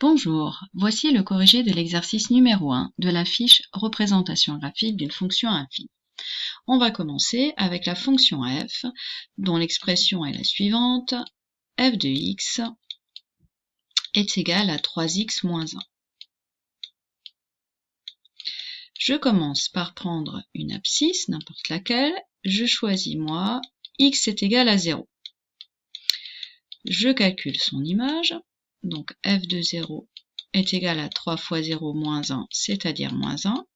Bonjour, voici le corrigé de l'exercice numéro 1 de la fiche représentation graphique d'une fonction infime. On va commencer avec la fonction f, dont l'expression est la suivante, f de x est égal à 3x moins 1. Je commence par prendre une abscisse, n'importe laquelle, je choisis moi, x est égal à 0. Je calcule son image, donc f de 0 est égal à 3 fois 0 moins 1, c'est-à-dire moins 1.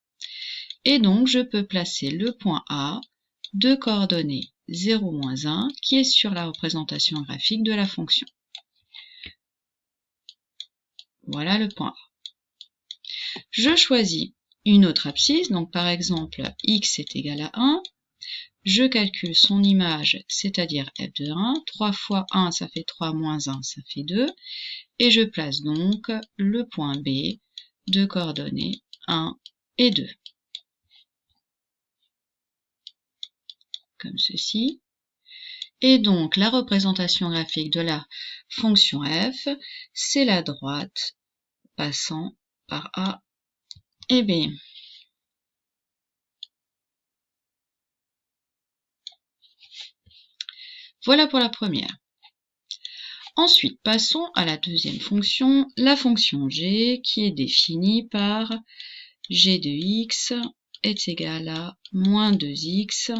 Et donc, je peux placer le point A de coordonnées 0, moins 1, qui est sur la représentation graphique de la fonction. Voilà le point A. Je choisis une autre abscisse, donc par exemple, x est égal à 1. Je calcule son image, c'est-à-dire f de 1. 3 fois 1, ça fait 3, moins 1, ça fait 2. Et je place donc le point B de coordonnées 1 et 2. Comme ceci. Et donc, la représentation graphique de la fonction f, c'est la droite passant par A et B. Voilà pour la première. Ensuite, passons à la deuxième fonction, la fonction g, qui est définie par g de x est égal à moins 2x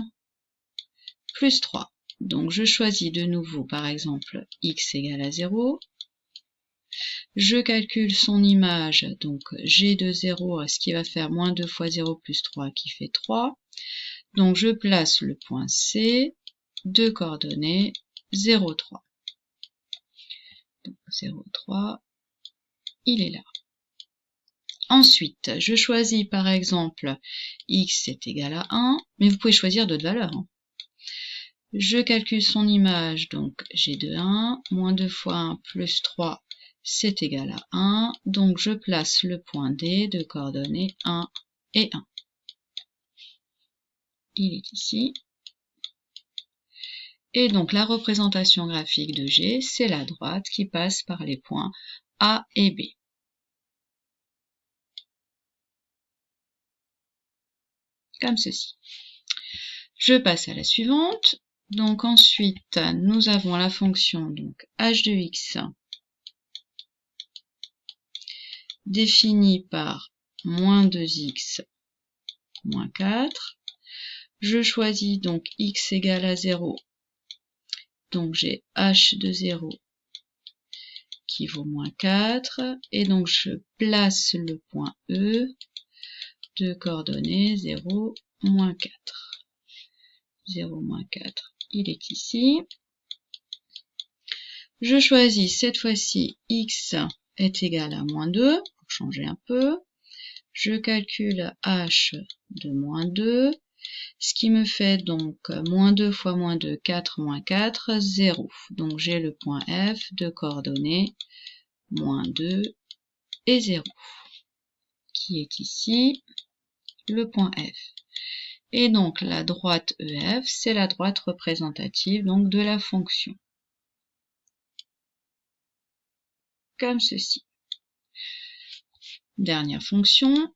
plus 3. Donc, je choisis de nouveau, par exemple, x égale à 0. Je calcule son image, donc g de 0, ce qui va faire moins 2 fois 0 plus 3, qui fait 3. Donc, je place le point C de coordonnées 0, 3. Donc, 0, 3, il est là. Ensuite, je choisis par exemple x est égal à 1, mais vous pouvez choisir d'autres valeurs. Je calcule son image, donc g de 1, moins 2 fois 1 plus 3, c'est égal à 1. Donc je place le point D de coordonnées 1 et 1. Il est ici. Et donc la représentation graphique de G, c'est la droite qui passe par les points A et B. Comme ceci. Je passe à la suivante. Donc ensuite, nous avons la fonction donc h de x définie par moins 2x moins 4. Je choisis donc x égale à 0. Donc j'ai h de 0 qui vaut moins 4. Et donc je place le point E de coordonnées 0, moins 4. 0, moins 4, il est ici. Je choisis cette fois-ci x est égal à moins 2, pour changer un peu. Je calcule h de moins 2, ce qui me fait donc moins 2 fois moins 2, 4, moins 4, 0. Donc j'ai le point F de coordonnées moins 2 et 0, qui est ici le point F. Et donc la droite EF, c'est la droite représentative donc de la fonction. Comme ceci. Dernière fonction,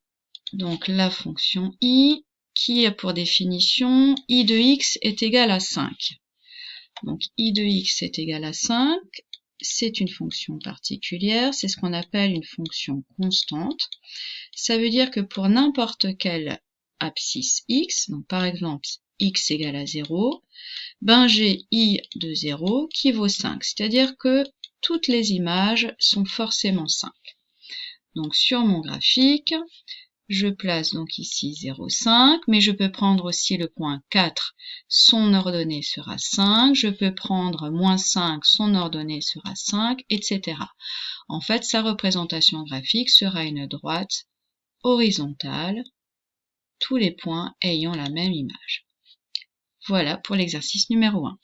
donc la fonction I, qui a pour définition I de x est égal à 5. Donc I de x est égal à 5, c'est une fonction particulière, c'est ce qu'on appelle une fonction constante. Ça veut dire que pour n'importe quelle abscisse x, donc par exemple x égale à 0, ben j'ai I de 0 qui vaut 5, c'est-à-dire que toutes les images sont forcément 5. Donc sur mon graphique, je place donc ici 0, 5, mais je peux prendre aussi le point 4, son ordonnée sera 5, je peux prendre moins 5, son ordonnée sera 5, etc. En fait, sa représentation graphique sera une droite horizontale, tous les points ayant la même image. Voilà pour l'exercice numéro 1.